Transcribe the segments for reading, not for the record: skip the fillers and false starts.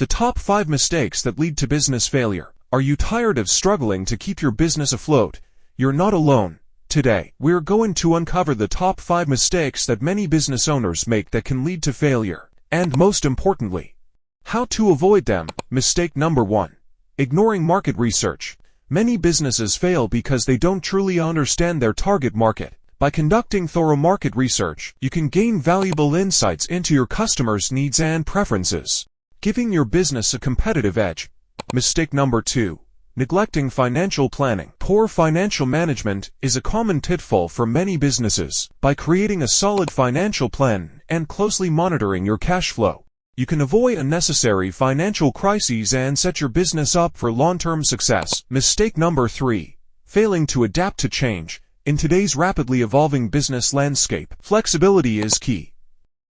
The top 5 mistakes that lead to business failure. Are you tired of struggling to keep your business afloat? You're not alone. Today, we're going to uncover the top 5 mistakes that many business owners make that can lead to failure. And most importantly, how to avoid them. Mistake number 1. Ignoring market research. Many businesses fail because they don't truly understand their target market. By conducting thorough market research, you can gain valuable insights into your customers' needs and preferences, giving your business a competitive edge. Mistake number 2. Neglecting financial planning. Poor financial management is a common pitfall for many businesses. By creating a solid financial plan and closely monitoring your cash flow, you can avoid unnecessary financial crises and set your business up for long-term success. Mistake number 3. Failing to adapt to change. In today's rapidly evolving business landscape, flexibility is key.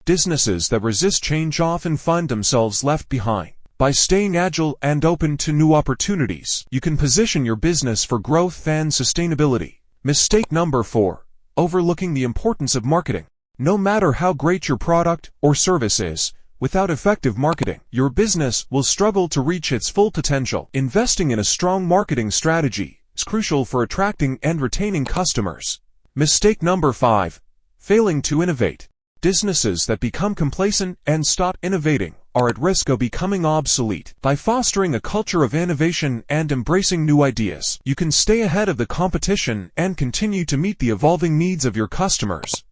Businesses that resist change often find themselves left behind. By staying agile and open to new opportunities, you can position your business for growth and sustainability. Mistake number 4. Overlooking the importance of marketing. No matter how great your product or service is, without effective marketing, your business will struggle to reach its full potential. Investing in a strong marketing strategy is crucial for attracting and retaining customers. Mistake number 5. Failing to innovate. Businesses that become complacent and stop innovating are at risk of becoming obsolete. By fostering a culture of innovation and embracing new ideas, you can stay ahead of the competition and continue to meet the evolving needs of your customers.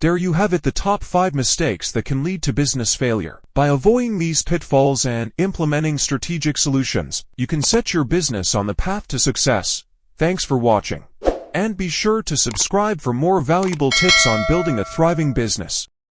There you have it, the top 5 mistakes that can lead to business failure. By avoiding these pitfalls and implementing strategic solutions, you can set your business on the path to success. Thanks for watching. And be sure to subscribe for more valuable tips on building a thriving business.